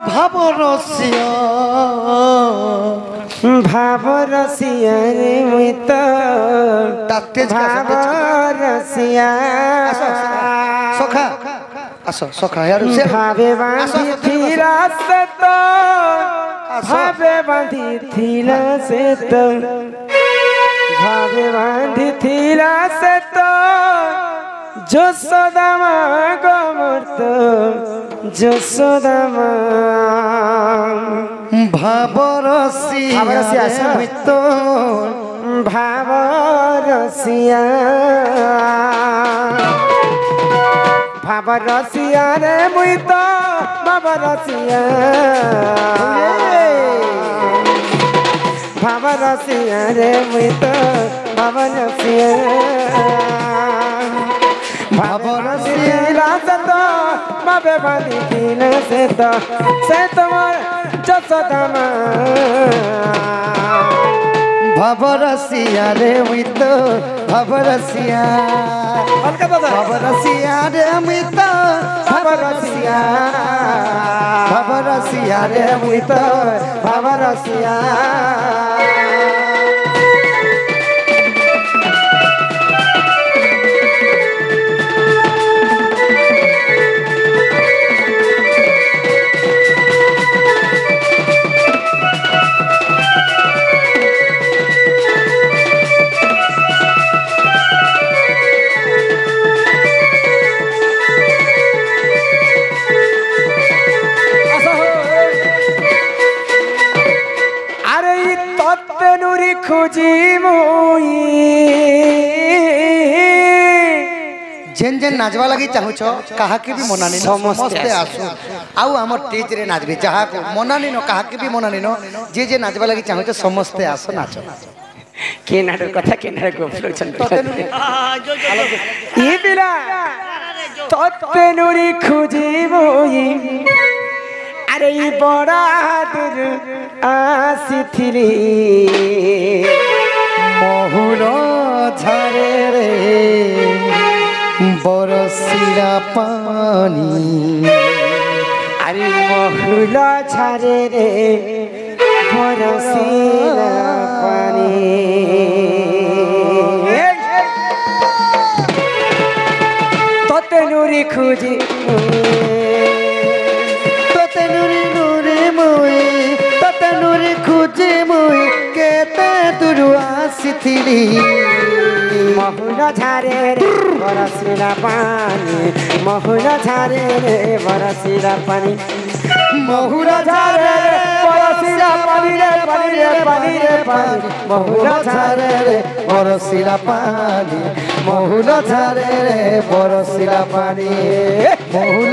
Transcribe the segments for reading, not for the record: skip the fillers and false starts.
ভাবরসিয়া ভাবরসিয়া রে মুই তো ভাবরসিয়া সখা আসো সখা ইয়ার ভাবে বাঁধিছিলা সে তো ভাবে বাঁধিছিলা সে তো ভাবে বাঁধিছিলা সে তো যশোদা মা গোমর্ত যশোদা মা ভাবরসিয়া মৃত ভাবরসিয়া ভাবরসিয়া রে মুই তো ভাবরসিয়া ভাবরসিয়া রে মুই তো ভাবরসিয়া ভাবরসিয়া সে তো ভাবে বাঁধিছিল সে তোমার যশোদা মা ভাবরসিয়া রে মৃত ভাবরসিয়া ভাবরসিয়া রে মৃত ভাবরসিয়া ভাবরসিয়া রে মৃত ভাবরসিয়া খুঁজি মুই जेन जेन नाचवा लगी चाहूच कहा के भी मनानी समस्ते आसु आउ हमर टेज रे नाचबे जहा को मनानी न कहा के भी मनानी न जे जे नाचवा लगी चाहूच समस्ते आसो नाच के नाटक कथा के नाटक गोफलोचन ई बिला तत्ते नुरी खुजी मुई अरे ई बड़ा दूर आसीथिली महुर झरे रे बरसिला पानी अरे महुल झरे रे बरसिला पानी तोते नुरी खुजी तोते नुरी नुरी मुई तोते नुरी खुजी मुई केते दूर आसीथिली महुल झारे रे बरसिला पानी महुल झारे रे बरसिला पानी महुल झारे रे बरसिला पानी रे पानी रे पानी रे पानी महुल झारे रे बरसिला पानी महुल झारे रे बरसिला पानी महुल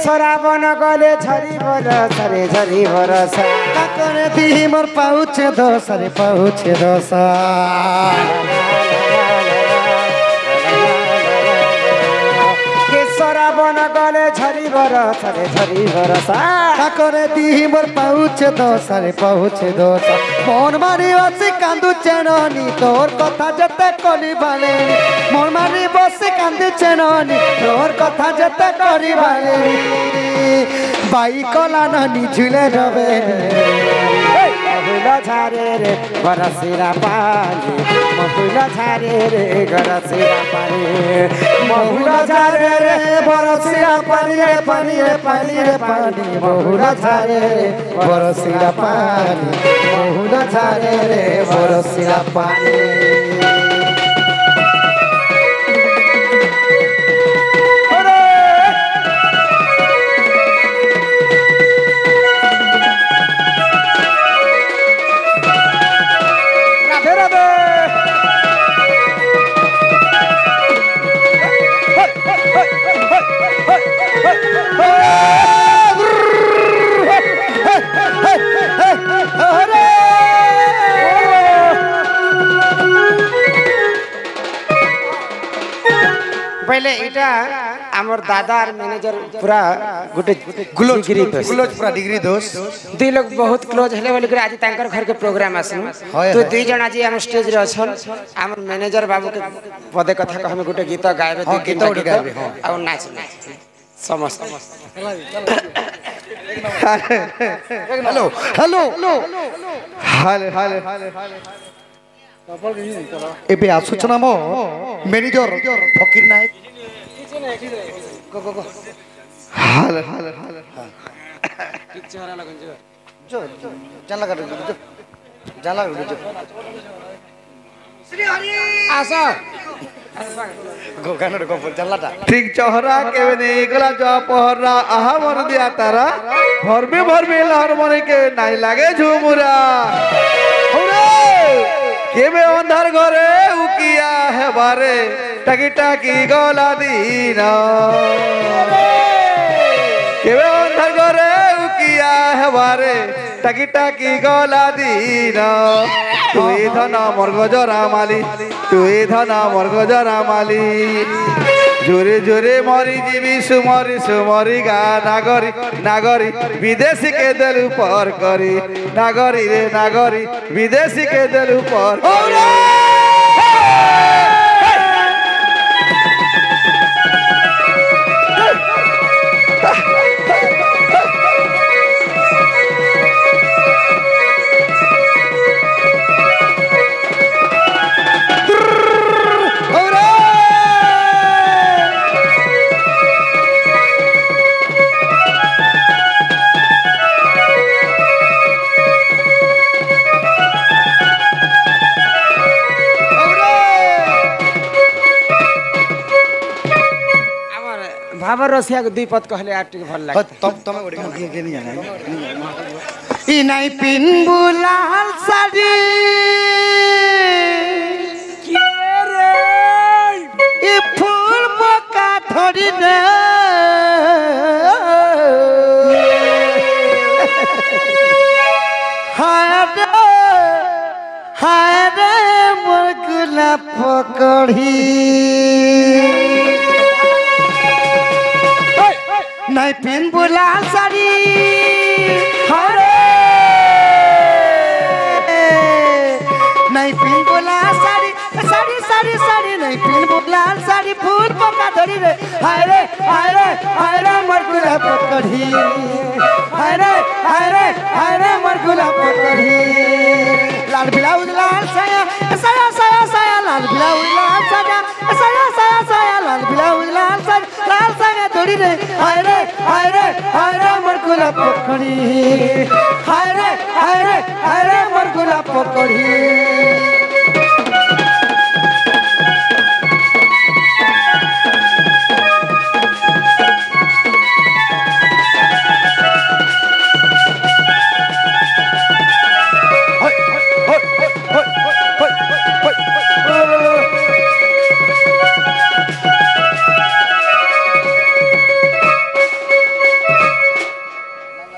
श्रावण गले झरी बरस रे झरी बरस काकरे दी मोर पाउछे दोस रे पाउछे दोस के श्रावण गले झरी बरस रे झरी बरस काकरे दी मोर पाउछे दोस रे पाउछे दोस मन मारी बसी कांदु चेननी तोर कथा जते कली बाले मन मारी बसी कांदु चेननी तोर कथा जते करी बाले बाई कला ननी झुले रवे महुल झारे रे बरसिला पानी महुल झारे रे बरसिला पानी महुल झारे रे बरसिला पानी रे पानी रे पानी रे पानी महुल झारे रे बरसिला पानी महुल झारे रे बरसिला पानी आमर दादा और मैनेजर पूरा गुटे गुलोज डिग्री दोस्त गुलोज पूरा डिग्री दोस्त दुई लोग बहुत क्लोज हेले बोली आज तांकर घर के प्रोग्राम आसन हाय तो हाय। दुई जन आज हम स्टेज रे अछन आमर मैनेजर बाबू के पदे कथा कह हम गुटे गीत गाएबे हाँ, दुई गीत तीन गुटे गाएबे, हाँ। और नाच समस्त हेलो हेलो हाले हाले एबे आसुचना मो मैनेजर फकीर नायक हाले हाले हाले जो जान लगा जो जान लगा जो आसो गाना को चललाटा ठीक चहरा केवे नहीं गला जो पहरा आहा मर दिया तारा भरबे लहर मरे के नहीं लागे झुमुरा होरे केवे अंधार घरे उकिया है बारे टाकी टाकी गला दीना केवे अंधार घरे उकिया है बारे टाकी टाकी गला दीना तुई धना मर्ग जरा माली तुई धना मर्ग जरा माली जोरे जोरे मरी जीवी सुमरी सुमरी गा नागरी नागरी विदेशी के दिल पर करी नागरी रे नागरी विदेशी के दिल पर भाबर रसिया के दुई पद कहले आटी भल लागे तब तमे ओडी के नहीं जाना ई नहीं पिनबू लाल साड़ी ई फूल बका थोड़ी ने हाय रे मोर गुलाब पकड़ी नहीं पिन बुलाल साड़ी हरे नहीं पिन बुलाल साड़ी साड़ी साड़ी साड़ी नहीं पिन बुलाल साड़ी फूल पका धरी रे हाय रे मरगुला पकड़ी हाय रे मरगुला पकड़ी लाल ब्लाउज लाल साया साया साया साया लाल ब्लाउज लाल साया साया साया साया लाल ब्लाउज लाल साया थोड़ी रे हाय रे मरगुला पकड़ी हाय रे मरगुला पकड़ी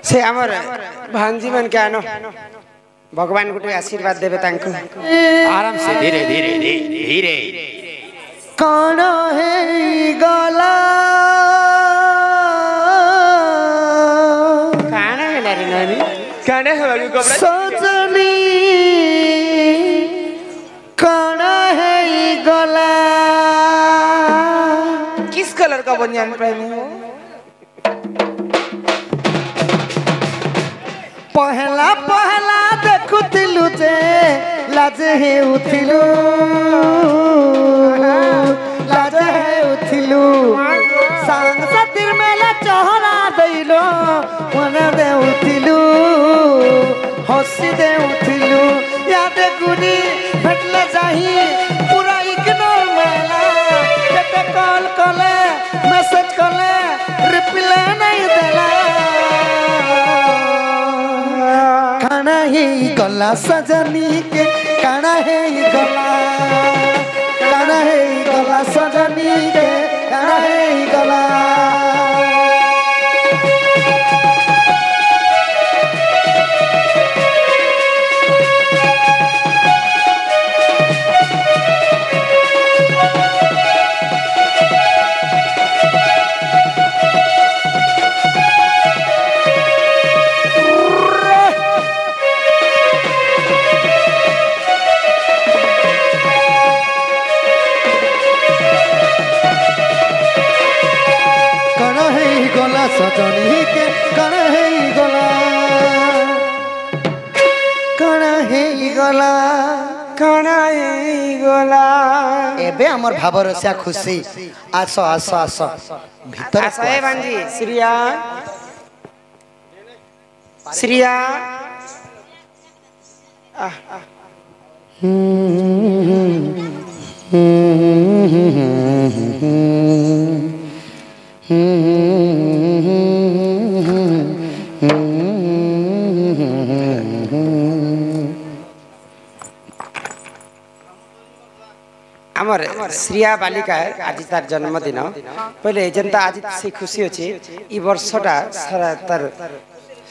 से हमर भांजी मन के आनो भगवान गुटे आशीर्वाद देबे तांको आराम से धीरे धीरे धीरे कौन है गला काना है रे नानी काना है बाबू कपड़ा सजनी कौन है गला किस कलर का बनियान पहने हो पहला पहला देखुथिलु जे लाजे हे उथिलु लाजे हे उथिलु सांग सातिर मेला चहरा दैलो मने दे उथिलु हसी दे उथिलु याद गुनी भेटले जाही पूरा इग्नोर मेला जेते कॉल कले मैसेज कले रिप्लाई नहीं देला काना है गला सजनी के काना है गला सजनी के काना है गला कण गला कण गला गला एबे हमर भाव रसिया खुशी आस आस आस भीतर आस ए बांजी श्रिया श्रिया आमर श्रिया बालिका आज तार जन्मदिन पहले जनता आज से खुशी अच्छे ई वर्षटा सारा तार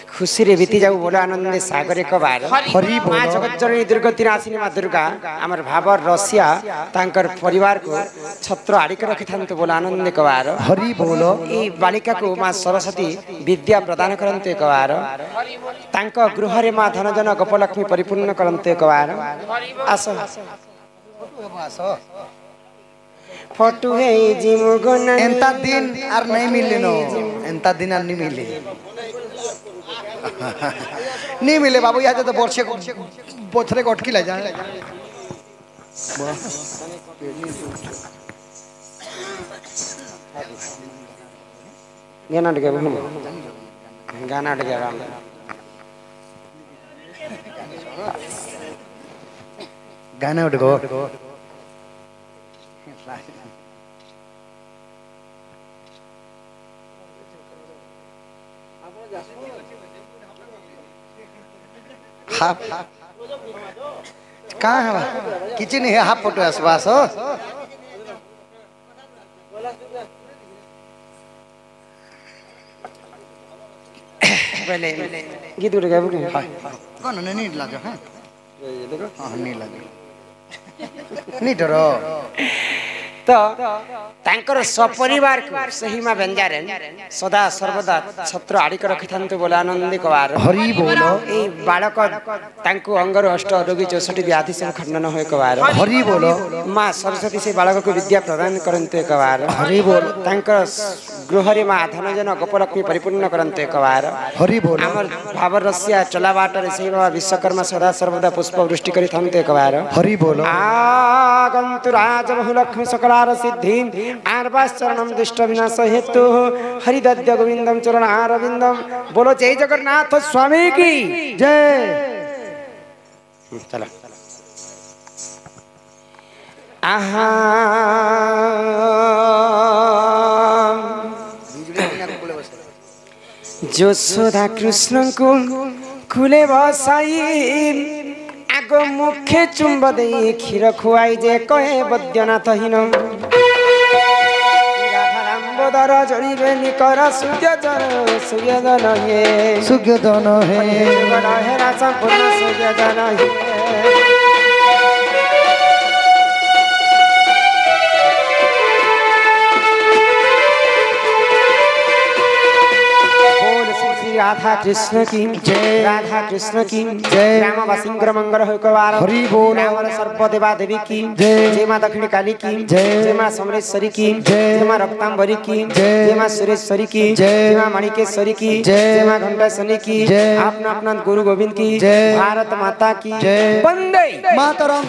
खुशी रे बीती जाऊ बोला आनंद सागर एक बार हरि बोल मां जगतजननी दुर्गति नाशिनी मां दुर्गा आमर भावर रसिया तांकर परिवार को छत्र आड़िक रखि थांतो बोला आनंद एक बार हरि बोल ई बालिका को मां सरस्वती विद्या प्रदान करंतो एक बार तांक गृह रे मां धनजन गोपलक्ष्मी परिपूर्ण करंतो एक बार आस फोटो है जिमु गुण एंता दिन आर नहीं मिले नो एंता दिन आर नहीं मिले नहीं मिले बाबू यहाँ तो वर्षे बोथरे को अटकी ला जाए गाना डगे गाना डगे गाना उठ गो हाफ कहाँ है किचन है हाफ फोटो आसपास हो पहले गीत उड़ गया बोले कौन नहीं लगा है हाँ नहीं लगे नहीं डरो तो तांकर सपरिवार को सही मां व्यंजारेन सदा सर्वदा छत्र आड़िक रखि थांतो बोला आनंदिक बार हरि बोल ए बालक तांको अंगर अष्ट रोगी 64 व्याधि सब खंडन होय एक बार हरि बोल मां सरस्वती से बालक को विद्या प्रदान करंतो एक बार हरि बोल तांकर गृह रे मां धनजन गोपलक्ष्मी परिपूर्ण करंतो एक बार हरि बोल आमर भावर रसिया चला बाटर से बाबा विश्वकर्मा सदा सर्वदा पुष्प वृष्टि करि थांतो एक बार हरि बोल आगंतु राज बहुलक्ष्मी सकलार सिद्धि आरवास चरणम दुष्ट विनाश हेतु हरिदद्य गोविंदम चरण आरविंदम बोलो जय जगन्नाथ स्वामी की जय चलो आहा যশোদা কৃষ্ণଙ୍କୁ কুলে বসাই আগ মুখে চুম্ব দেই ক্ষীর খুয়াই যে কহে বৈদ্যনাথহীন রাধারাম্বদর জড়িবে নিকর সূর্যজন হে सुगदन है হেরা সম্পূর্ণ সূর্যজন হে राधा कृष्ण की जय राधा कृष्ण की जय ग्रामवासी मंगल हो कवार हरि बोल रामर सर्व देवा देवी की जय जय मां दक्षिणी काली की जय मां समलेश्वरी की जय जय मां रक्तांबरी की जय मां सुरेश्वरी की जय मां मणिकेश्वरी की जय मां घंटासनी की जय अपना अपना गुरु गोविंद की जय भारत माता की जय वंदे मातरम।